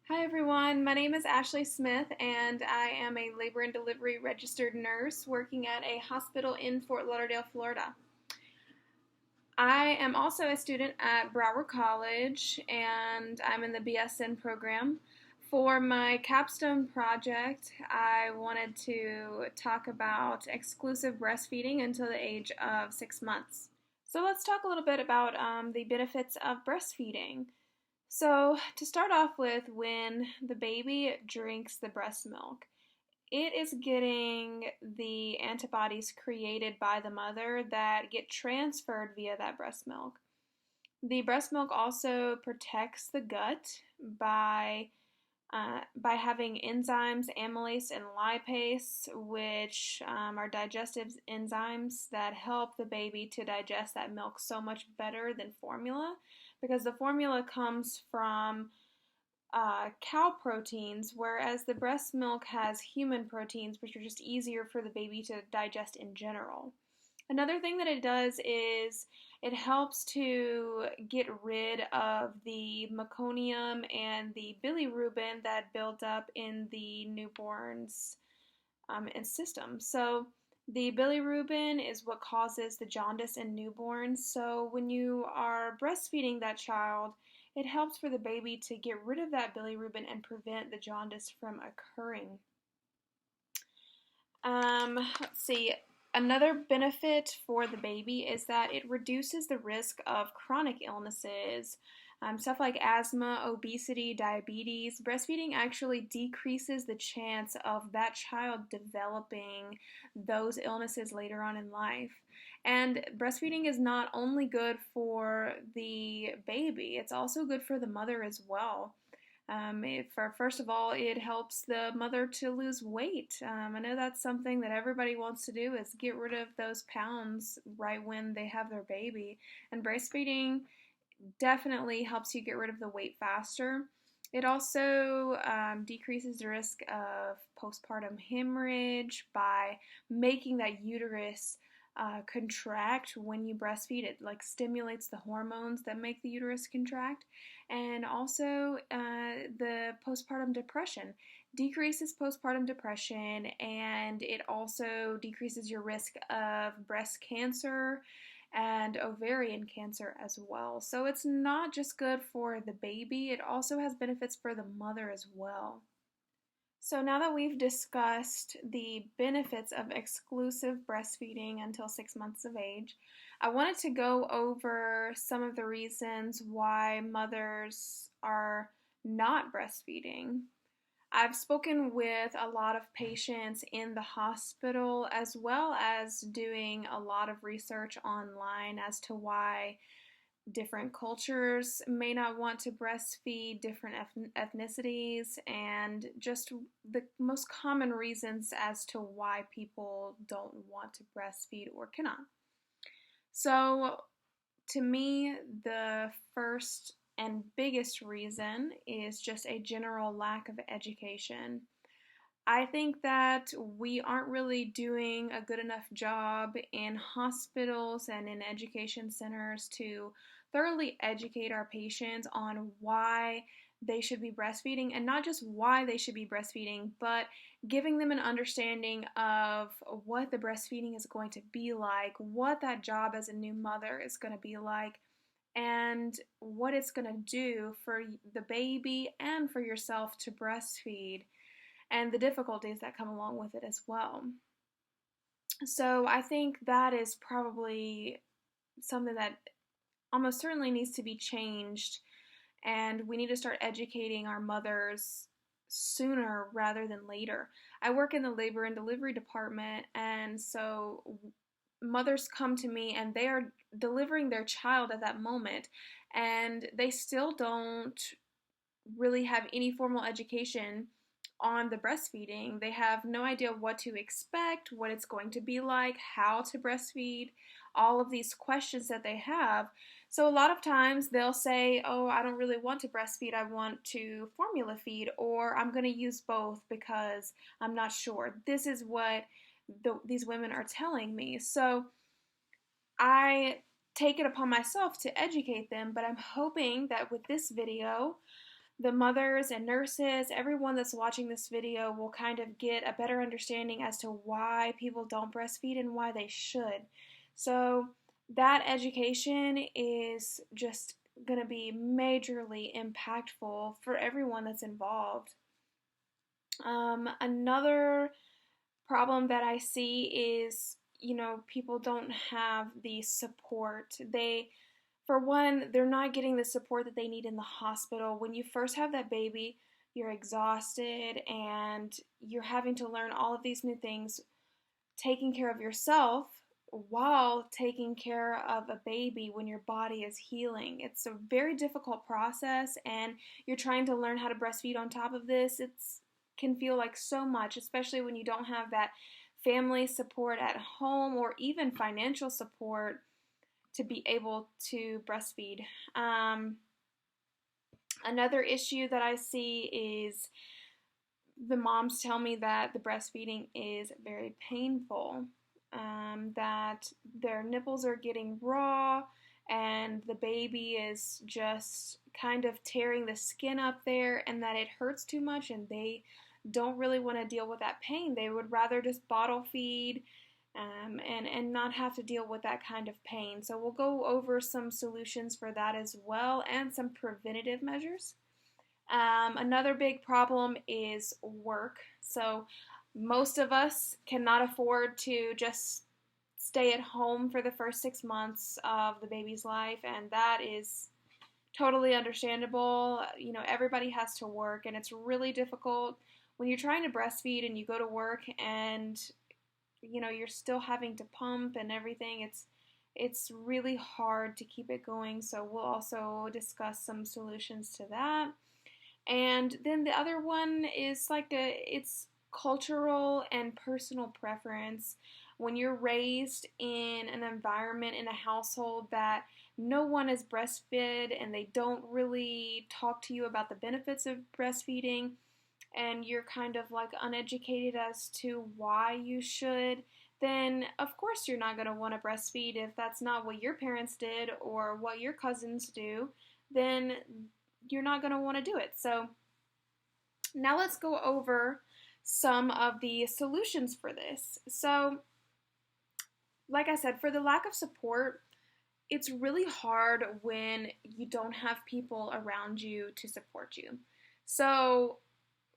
Hi everyone, my name is Ashley Smith and I am a labor and delivery registered nurse working at a hospital in Fort Lauderdale, Florida. I am also a student at Broward College and I'm in the BSN program. For my Capstone project, I wanted to talk about exclusive breastfeeding until the age of 6 months. So let's talk a little bit about the benefits of breastfeeding. So, to start off with, when the baby drinks the breast milk, it is getting the antibodies created by the mother that get transferred via that breast milk. The breast milk also protects the gut by by having enzymes amylase and lipase, which are digestive enzymes that help the baby to digest that milk so much better than formula, because the formula comes from cow proteins, whereas the breast milk has human proteins, which are just easier for the baby to digest in general. Another thing that it does is it helps to get rid of the meconium and the bilirubin that build up in the newborn's system. So the bilirubin is what causes the jaundice in newborns. So when you are breastfeeding that child, it helps for the baby to get rid of that bilirubin and prevent the jaundice from occurring. Let's see. Another benefit for the baby is that it reduces the risk of chronic illnesses, stuff like asthma, obesity, diabetes. Breastfeeding actually decreases the chance of that child developing those illnesses later on in life. And breastfeeding is not only good for the baby, it's also good for the mother as well. First of all, it helps the mother to lose weight. I know that's something that everybody wants to do, is get rid of those pounds right when they have their baby. And breastfeeding definitely helps you get rid of the weight faster. It also decreases the risk of postpartum hemorrhage by making that uterus contract when you breastfeed. It like stimulates the hormones that make the uterus contract. And also the postpartum depression decreases postpartum depression, and it also decreases your risk of breast cancer and ovarian cancer as well. So it's not just good for the baby, it also has benefits for the mother as well. So now that we've discussed the benefits of exclusive breastfeeding until 6 months of age, I wanted to go over some of the reasons why mothers are not breastfeeding. I've spoken with a lot of patients in the hospital, as well as doing a lot of research online as to why different cultures may not want to breastfeed, different ethnicities, and just the most common reasons as to why people don't want to breastfeed or cannot. So, to me, the first and biggest reason is just a general lack of education. I think that we aren't really doing a good enough job in hospitals and in education centers to thoroughly educate our patients on why they should be breastfeeding, and not just why they should be breastfeeding, but giving them an understanding of what the breastfeeding is going to be like, what that job as a new mother is going to be like, and what it's going to do for the baby and for yourself to breastfeed, and the difficulties that come along with it as well. So I think that is probably something that almost certainly needs to be changed, and we need to start educating our mothers sooner rather than later. I work in the labor and delivery department, and so mothers come to me and they are delivering their child at that moment, and they still don't really have any formal education on the breastfeeding. They have no idea what to expect, what it's going to be like, how to breastfeed, all of these questions that they have. So a lot of times they'll say, oh, I don't really want to breastfeed, I want to formula feed, or I'm going to use both because I'm not sure. This is what these women are telling me. So I take it upon myself to educate them, but I'm hoping that with this video the mothers and nurses, everyone that's watching this video will kind of get a better understanding as to why people don't breastfeed and why they should. So that education is just going to be majorly impactful for everyone that's involved. Another problem that I see is, people don't have the support. For one, they're not getting the support that they need in the hospital. When you first have that baby, you're exhausted and you're having to learn all of these new things, taking care of yourself while taking care of a baby when your body is healing. It's a very difficult process, and you're trying to learn how to breastfeed on top of this. It can feel like so much, especially when you don't have that family support at home or even financial support to be able to breastfeed. Another issue that I see is the moms tell me that the breastfeeding is very painful, that their nipples are getting raw and the baby is just kind of tearing the skin up there, and that it hurts too much and they don't really want to deal with that pain. They would rather just bottle feed and not have to deal with that kind of pain. So we'll go over some solutions for that as well, and some preventative measures. Another big problem is work. So most of us cannot afford to just stay at home for the first 6 months of the baby's life, and that is totally understandable. Everybody has to work, and it's really difficult when you're trying to breastfeed and you go to work and you're still having to pump and everything. It's really hard to keep it going. So we'll also discuss some solutions to that. And then the other one is it's cultural and personal preference. When you're raised in an environment, in a household that no one is breastfed and they don't really talk to you about the benefits of breastfeeding, and you're kind of like uneducated as to why you should, then of course you're not going to want to breastfeed. If that's not what your parents did or what your cousins do, then you're not going to want to do it. So now let's go over some of the solutions for this. So, like I said, for the lack of support, it's really hard when you don't have people around you to support you. So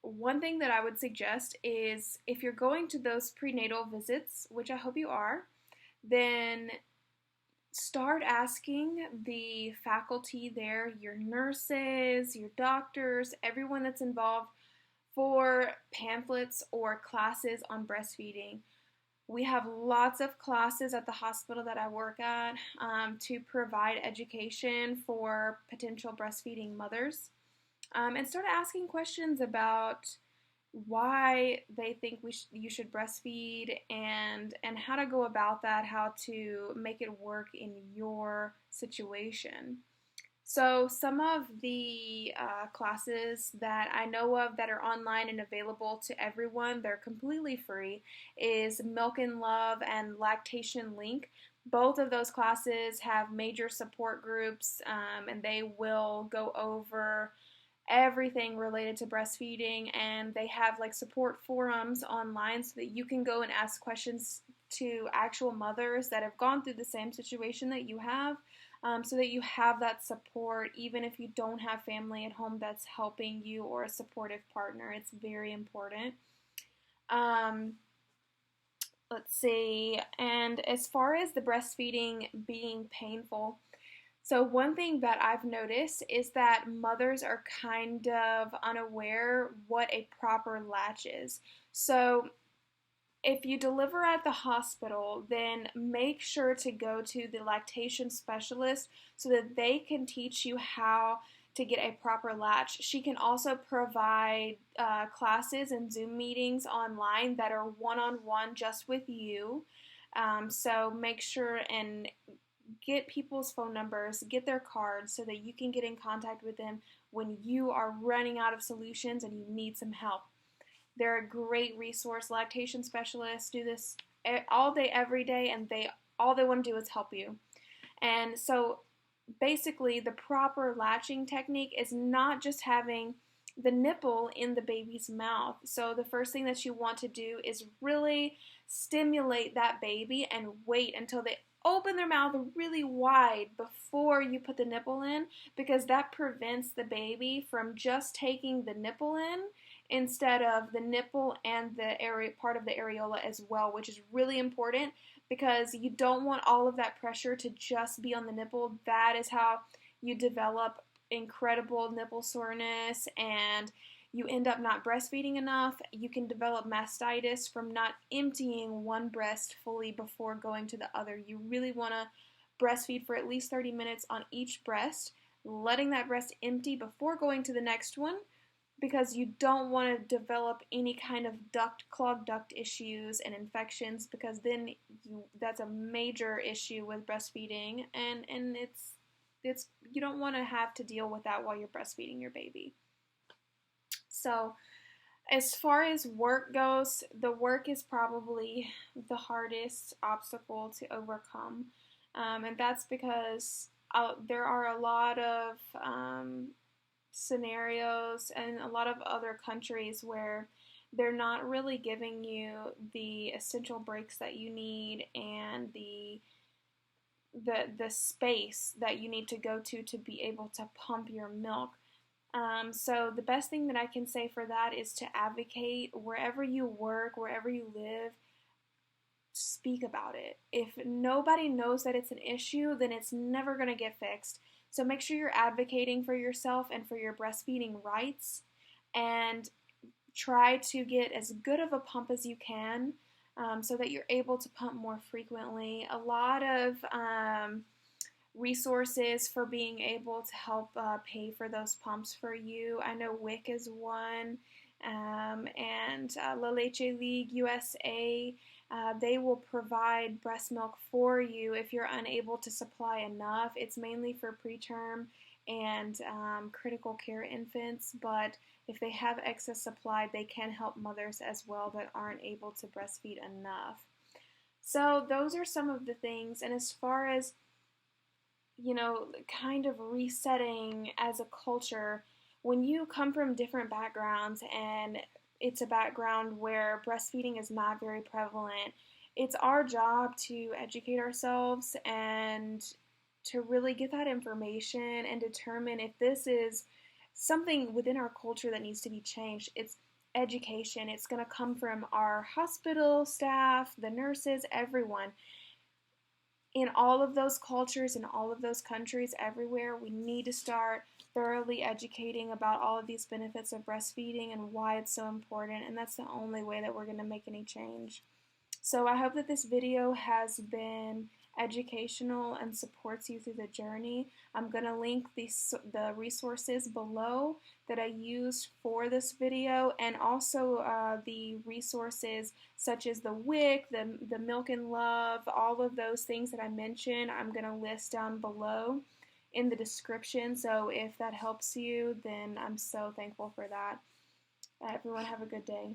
one thing that I would suggest is, if you're going to those prenatal visits, which I hope you are, then start asking the faculty there, your nurses, your doctors, everyone that's involved, for pamphlets or classes on breastfeeding. We have lots of classes at the hospital that I work at to provide education for potential breastfeeding mothers. And start asking questions about why they think you should breastfeed, and how to go about that, how to make it work in your situation. So some of the classes that I know of that are online and available to everyone, they're completely free, is Milk and Love and Lactation Link. Both of those classes have major support groups, and they will go over everything related to breastfeeding, and they have like support forums online so that you can go and ask questions to actual mothers that have gone through the same situation that you have, so that you have that support even if you don't have family at home that's helping you or a supportive partner. It's very important. Let's see, and as far as the breastfeeding being painful, so one thing that I've noticed is that mothers are kind of unaware what a proper latch is. So if you deliver at the hospital, then make sure to go to the lactation specialist so that they can teach you how to get a proper latch. She can also provide classes and Zoom meetings online that are one-on-one just with you. So make sure and get people's phone numbers, get their cards so that you can get in contact with them when you are running out of solutions and you need some help. They're a great resource. Lactation specialists do this all day, every day, and all they want to do is help you. And so basically the proper latching technique is not just having the nipple in the baby's mouth. So the first thing that you want to do is really stimulate that baby and wait until they open their mouth really wide before you put the nipple in, because that prevents the baby from just taking the nipple in instead of the nipple and the area part of the areola as well, which is really important because you don't want all of that pressure to just be on the nipple. That is how you develop incredible nipple soreness and you end up not breastfeeding enough. You can develop mastitis from not emptying one breast fully before going to the other. You really want to breastfeed for at least 30 minutes on each breast, letting that breast empty before going to the next one, because you don't want to develop any kind of clogged duct issues and infections, because then that's a major issue with breastfeeding, and it's you don't want to have to deal with that while you're breastfeeding your baby. So as far as work goes, the work is probably the hardest obstacle to overcome, and that's because there are a lot of scenarios and a lot of other countries where they're not really giving you the essential breaks that you need and the space that you need to go to be able to pump your milk. So the best thing that I can say for that is to advocate wherever you work, wherever you live. Speak about it. If nobody knows that it's an issue, then it's never going to get fixed. So make sure you're advocating for yourself and for your breastfeeding rights, and try to get as good of a pump as you can, so that you're able to pump more frequently. A lot of resources for being able to help pay for those pumps for you. I know WIC is one, and La Leche League USA. They will provide breast milk for you if you're unable to supply enough. It's mainly for preterm and critical care infants, but if they have excess supply, they can help mothers as well that aren't able to breastfeed enough. So those are some of the things. And as far as, kind of resetting as a culture, when you come from different backgrounds and it's a background where breastfeeding is not very prevalent, it's our job to educate ourselves and to really get that information and determine if this is something within our culture that needs to be changed. It's education. It's going to come from our hospital staff, the nurses, everyone. In all of those cultures, in all of those countries, everywhere, we need to start thoroughly educating about all of these benefits of breastfeeding and why it's so important, and that's the only way that we're going to make any change. So I hope that this video has been educational and supports you through the journey. I'm going to link the resources below that I used for this video, and also the resources such as the WIC, the Milk and Love, all of those things that I mentioned, I'm going to list down below in the description. So if that helps you, then I'm so thankful for that. Everyone have a good day.